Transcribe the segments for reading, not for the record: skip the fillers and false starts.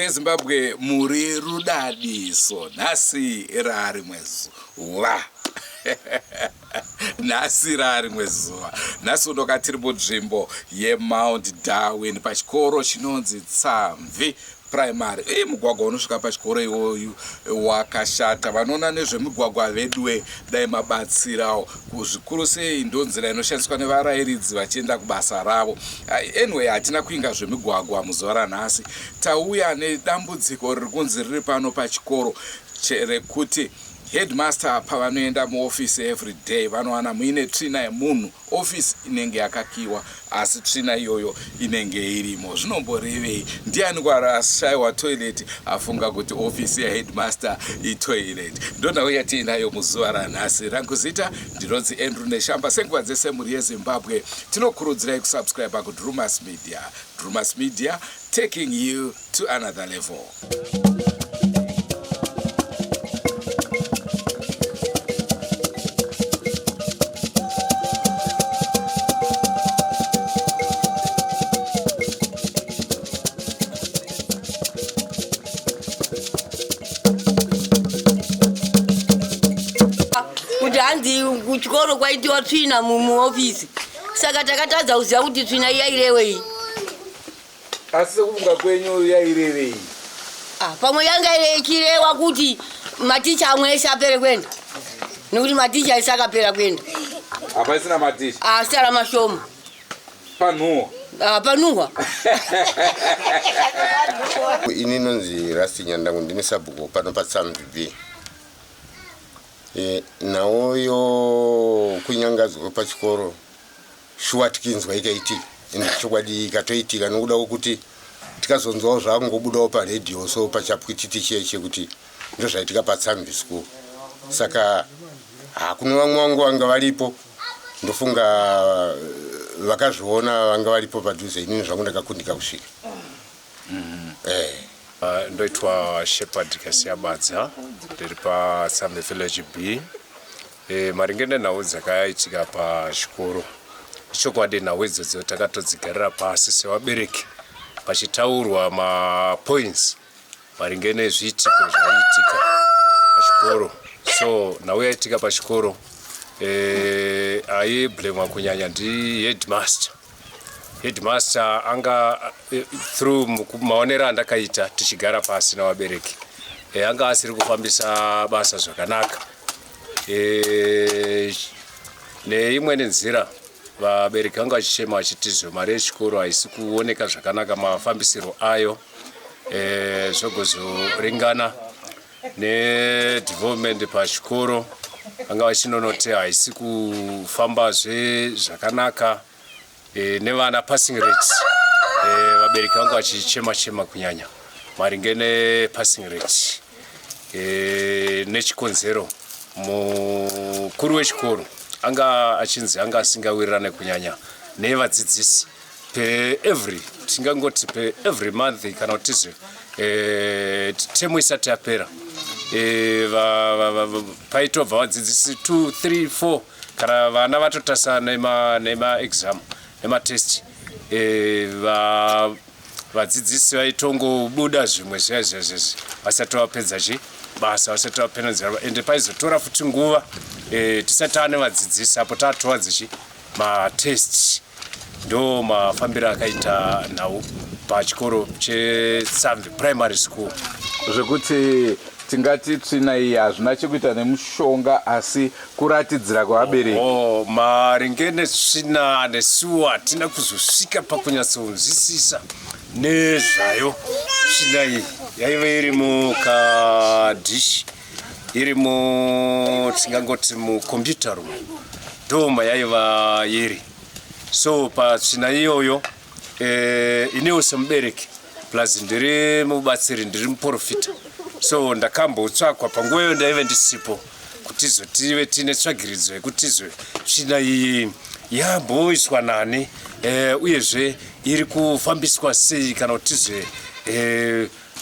Mhuri yeZimbabwe muri rudadiso. Nhasi rari mwezuva. Nhasi rari mwezuva. Nhasi unoka tiri munzvimbo yeMount Darwin pachikoro chinonzi Tsamvi Primary. Mugwagwa unosvika pachikoro iwoyu wakashata. Vanoona nezvemigwagwa vedu dai mabatsirawo. Zvikuru sei ndonzira inoshandiswa nevarairidzi vachienda kubasa ravo. Anyway, hatina kuinga zvemigwagwa muzuva ranhasi. Tauya nedambudziko riri kunzi riri pano pachikoro rekuti headmaster pavanoenda muofisi every day vanowana muine tsvina yemunhu. Ofisi inenge yakakiwa asi tsvina iyoyo inenge irimo. Zvinomborevei? Ndiani kwarashayiwa toilet afunga kuti ofisi yaheadmaster itoilet? Ndonauya tiinayo muzuva ranhasi. Rangu zita ndinonzi Andrew Neshamba. Senguva dzese mhuri yeZimbabwe tinokurudzirai kusubscribe kuDrumas Media. Drumas Media, taking you to another level. Handi kuchikoro kwaitiwa tsvina muofisi. Saka takatadza kuziva kuti tsvina yairevei. Asi kufunga kwenyu yairevei? Pamwe yanga ichirewa kuti maticha amwe ese apere kwenda. Nekuti maticha ese akapera kwenda. Hapasina maticha? Sara mashoma. Panhuwa? Panhuwa. Ini nonzi Rasti Nyandangu ndine sabhuku pano paTsamvi. Naoyo kunyangadzwa pachikoro shuwatikinzwa ikaitika. Chokwadi ikatoitika nokuda kwokuti tikazonzwawo zvakungobudawo paredhiyo so pachapwititi cheche kuti ndozvaitika paTsamvi school. Saka hakuna vamwe vangu vanga varipo. Ndofunga vakazviona vanga varipo padhuze. Inini zvangu ndakakundika kusvika. Ndoitwa Shepherd Kasiyabadza ndiri paTsamvi Village B. Maringe nenhau dzakaitika pachikoro, chokwadi nhau idzodzo takatodzigarira pasi sevabereki pachitaurwa mapoints maringe nezviitiko zvaitika pachikoro. So nhau yaitika pachikoro aiblemwa kunyanya ndiheadmaster. Headmaster anga through maonero andakaita tichigara pasi navabereki anga asiri kufambisa basa zvakanaka. Neimweni nzira vabereki vanga vachichema vachiti mari yechikoro haisi kuoneka zvakanaka mafambisiro ayo, zvogozoringana nedevelopment pachikoro vanga vachinonoti haisi kufambazve zvakanaka. Nevana passing rates vabereki vanga vachichema kunyanya maringe nepassing rate. Nechikonzero mukuru wechikoro anga achinzi anga asingawirirane kunyanya nevadzidzisi every month kana kuti temu isati yapera paitobva vadzidzisi 2, 3, 4 kana vana vatotasana nema-exam nematest. Vadzidzisi vaitongobuda zvimwe zvezvezvezvi vasati vapedza basa, vasati vapenedzera, ende paizotora futi nguva tisati ane vadzidzisi apo tatova matest. Ndo mafambiro akaita nhau pachikoro cheTsamvi Primary School. Zvekuti tingati tsvina iyi hazvina chekuita nemushonga asi kuratidzira kwavabereki. Maringe netsvina nesuwo hatina kuzosvika pakunyatsonzwisisa nezvayo. Tsvina iyi yaive iri mukadhishi, iri tingangoti mucomputer room, ndoma yaiva iri. So patsvina iyoyo inewo semubereki plus ndiri mubatsiri, ndiri muprofita. So ndakambotsvakwa panguva ndaive ndisipo kuti tive tine tsvagiridzo yekuti tsvina iyi yamboiswa nani uyezve iri kufambiswa sei kana kuti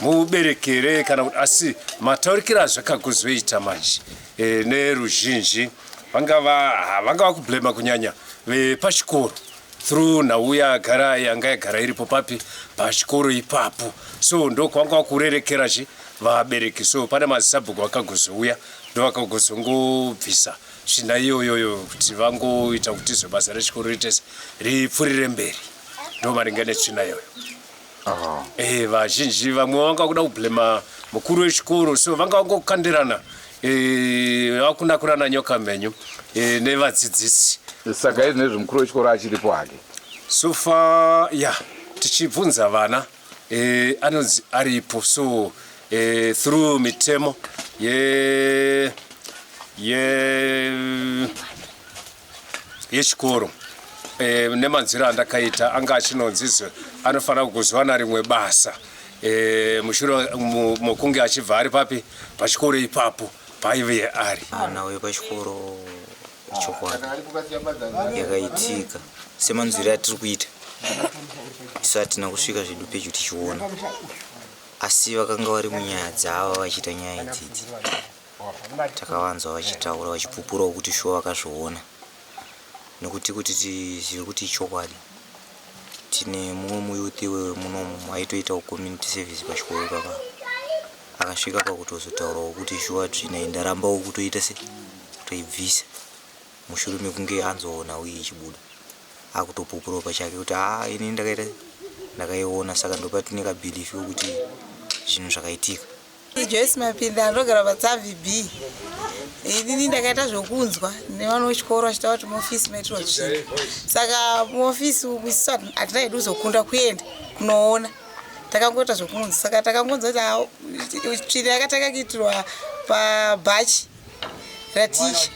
muberekere kana asi mataurikiro azvakagozoita manje neruzhinji vanga vakublema kunyanya vepachikoro through nauya agara yanga yagara iripo papi pachikoro ipapo. So ndo kwanga kurerekera vabereki. So pane mazisabhuku vakagozouya ndo vakagozongobvisa zvina iyoyoyo kuti vangoita kuti basa rechikoro ripfurire mberi. Ndo maringa netsvina iyoyo. Vazhinji vamwe vanga kuda kublema mukuru wechikoro, so vanga vangokandirana vakuna kurana nyoka menyu nevadzidzisi. Saka izvi nezvimukuru wechikoro achiripo hake. So far tichibvunza vana anonzi aripo. So through mitemo yechikoro nemanzira andakaita anga achinonzi anofanira kugozwana rimwe basa mushure mukunge achibva ari papi pachikoro ipapo paive ari nawe pachikoro chokwadi yakaitika semanzira atiri kuita isu hatina kusvika zvedu pedyo tichiona, asi vakanga vari munyaya dzavo vachiita nyaya idzidzi takavanzwa vachitaura vachipupurawo kuti shuwa vakazviona, nekuti kuti tizive kuti chokwadi tine mumwe muyuthi wemunomu aitoitawo community service pachikoro ikapa akasvika pakutozotaurawo kuti shuwa tsvina ndarambawo kutoita kutoibvisa mushure mekunge anzoona uye ichibuda akutopupurawo pachake kuti ini ndakaiona, saka ndopatine kabhilifi wekuti zvinhu zvakaitika. Joyce Mapinda anogara paTsavi B. Inini ndakaita zvokunzwa nevana vechikoro vachitaura kuti muofisi maitiro tsvina. Saka muofisi isu hatina hedu kuzokunda kuenda kunoona, takangoita zvokunzwa. Saka takangonzwa kuti tsvina yakatanga kuitirwa pabhachi raticha.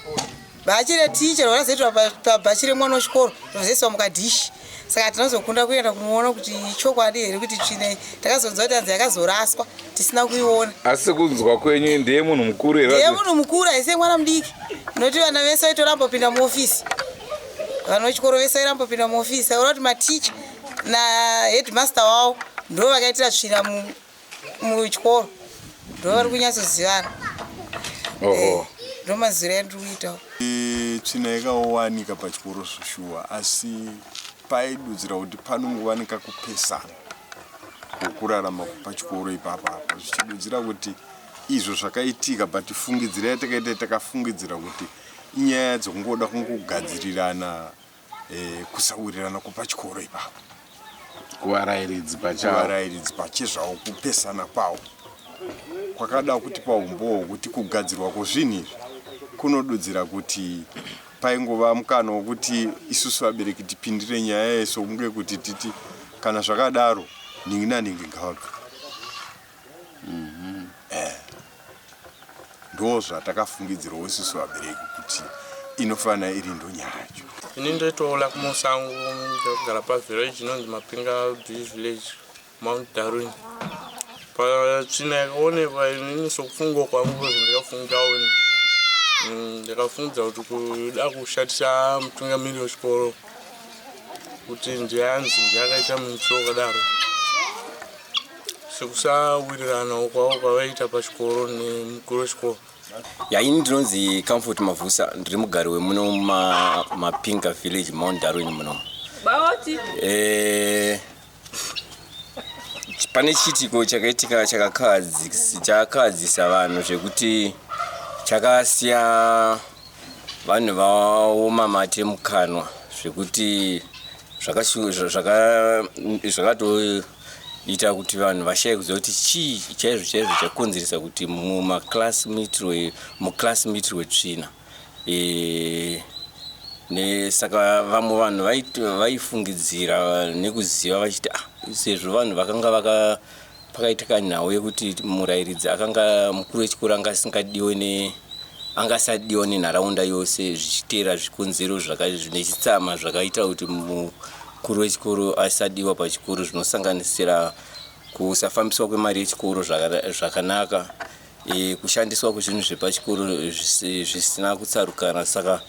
Bhachi raticha rakazoitwa pabhachi remwana wechikoro rozoiswa mukadhishi. Saka tinozokunda kuenda kunoona kuti chokwadi here kuti tsvina takazonzwa kuti hanzi yakazoraswa tisina kuiona. Asi kunzwa kwenyu ndiye munhu mukuru here? Ndiye munhu mukuru, haisi mwana mudiki. Noti vana vese vaitorambopinda muofisi. Vana vechikoro vese vairambopinda muofisi. Saka kuti maticha naheadmaster wavo ndo vakaitira tsvina muchikoro. Ndo vari kunyatsozivana. Ndo mazira endiri kuitawo. Tsvina yakawanika pachikoro shuwa, asi paidudzira kuti panongowanika kupesana kurarama pachikoro ipapo, zvichidudzira kuti izvo zvakaitika, but fungidzira yatakaita takafungidzira kuti inyaya dzokungoda kungogadzirirana kusawirirana kupachikoro ipapo, kuvarairidzi pachezvawo kupesana kwawo kwakada kuti paumbowo kuti kugadzirwa kwezvinhu izvi kunodudzira kuti paingova mukana wekuti isusu vabereki tipindire nyaya yeso kunge kuti titi kana zvakadaro ningi naningi ngavaga. Ndo zvatakafungidzirawo isusu vabereki kuti inofanira iri ndo nyaya yacho. Ini ndoitola kumusango ndogara pavillage inonzi Mapinga village Mount Darwin. Patsvina yakaonekwa inini sokufungwa kwangu ndakafungawo ndakafungidza kuti kuda kushatisa mutungamiri wechikoro kuti ndiye anzi ndiyakaita muitiro wakadaro, sekusawirirana kwavo kwavaita pachikoro nemukuru wechikoro. Ini ndinonzi Comfort Mavusa, ndiri mugari wemuno Mapinga village Mount Darwin muno. Pane chitiko chakaitika chakakadzisa vanhu zvekuti chakasiya vanhu vaoma mate mukanwa, zvekuti zvakatoita kuti vanhu vashaye kuziva kuti chii chaizvo chakonzeresa kuti muclassmate wetsvina. Saka vamwe vanhu vaifungidzira nekuziva vachiti sezvo vanhu vakanga pakaitika nhau yekuti murairidzi akanga mukuru wechikoro angasadiwa nenharaunda yose, zvichiteera zvikonzero nechitsama zvakaita kuti mukuru wechikoro asadiwa pachikoro, zvinosanganisira kusafambiswa kwemari yechikoro zvakanaka, kushandiswa kwezvinhu zvepachikoro zvisina kutsarukana. Saka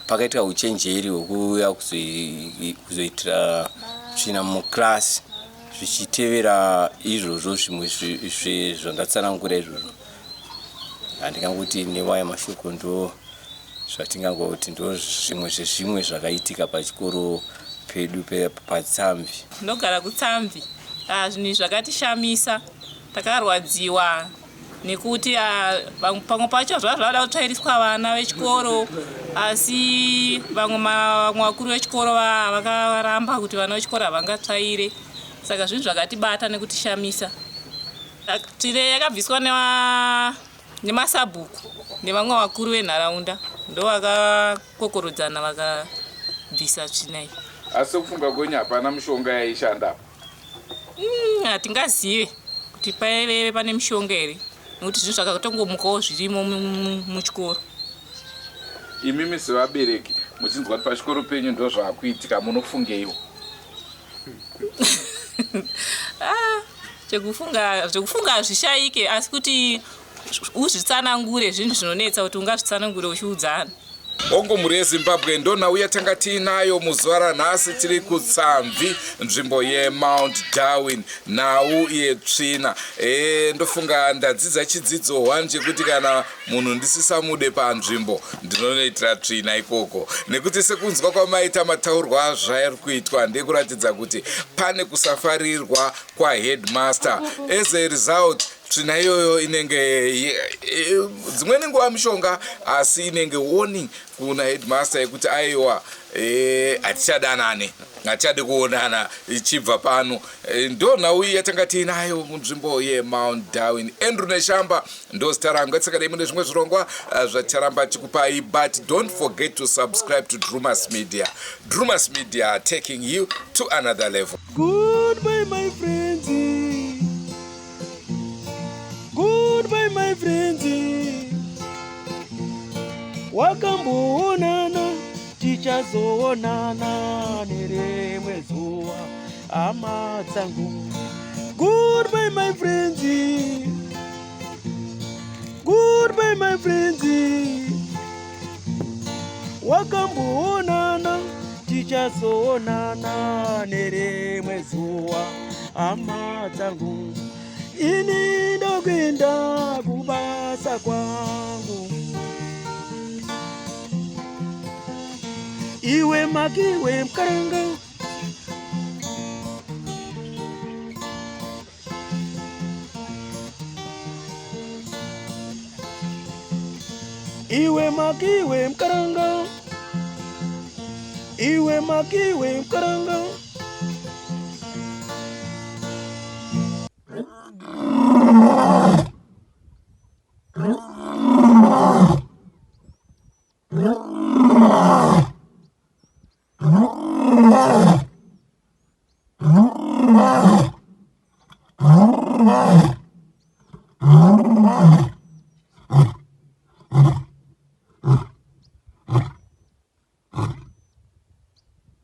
pakaitika uchenjeri hwekuuya kuzoitira tsvina muklasi zvichitevera izvozvo zvimwe zvandatsanangura izvozvo. Handingangokuti newaya mashoko ndo zvatingangoti ndo zvimwe zvezvimwe zvakaitika pachikoro pedu patsamvi. Ndogara kutsamvi. Zvinhu zvakatishamisa, takarwadziwa nekuti pamwe pacho zvada kutsvairiswa vana vechikoro, asi vamwe vakuru vechikoro vakaramba kuti vana vechikoro havangatsvaire. Saka zvinhu zvakatibata nekutishamisa. Tsvina yakabviswa nemasabhuku nevamwe vakuru venharaunda, ndo vakakokorodzana vakabvisa tsvina iyi. Asi kufunga kwenyu hapana mishonga yaishanda? Hatingazive kuti paive pane mishonga here, nekuti zvinhu zvakatongomukawo zvirimo muchikoro. Imimi sevabereki muchinzwa kuti pachikoro penyu ndo zvaakuitika, munofungeiwo? Zvekufunga hazvishaike, asi kuti uzvitsanangure zvinhu zvinonetsa kuti ungazvitsanangure uchiudzana. Bongo muri yeZimbabwe ndona uya tanga tiinayo muzuva ranhasi tiri kutsamvi, nzvimbo yeMount Darwin, nhau yetsvina. Ndofunga ndadzidza chidzidzo 1 chekuti kana munhu ndisisamude panzvimbo ndinonoitira tsvina ikoko, nekuti sekunzwa kwamaita mataurwa azvairi kuitwa ndekuratidza kuti pane kusafarirwa kwaheadmaster. As a result, tsvina iyoyo inenge dzimweni nguva mishonga, asi inenge warning kuna headmaster yekuti aiwa hatichadanane, hatichade kuonana ichibva pano. Ndo nhau yatanga tiinayo munzvimbo yeMount Darwin. Andrew Neshamba ndo zita rangu. Atsakadai mune zvimwe zvirongwa zvacharamba chikupai, but don't forget to subscribe to Drumas Media. Drumas Media, taking you to another level. Goodbye my friends. Goodbye my friends. Wakamboonana tichazoonana nerimwe zuva, hama dzangu. Goodbye my friends. Goodbye my friends. Wakamboonana tichazoonana nerimwe zuva, hama dzangu. Ini ndokwenda kubasa kwangu. Iwe makiwe mkaranga. Iwe makiwe mkaranga. Iwe makiwe mkaranga.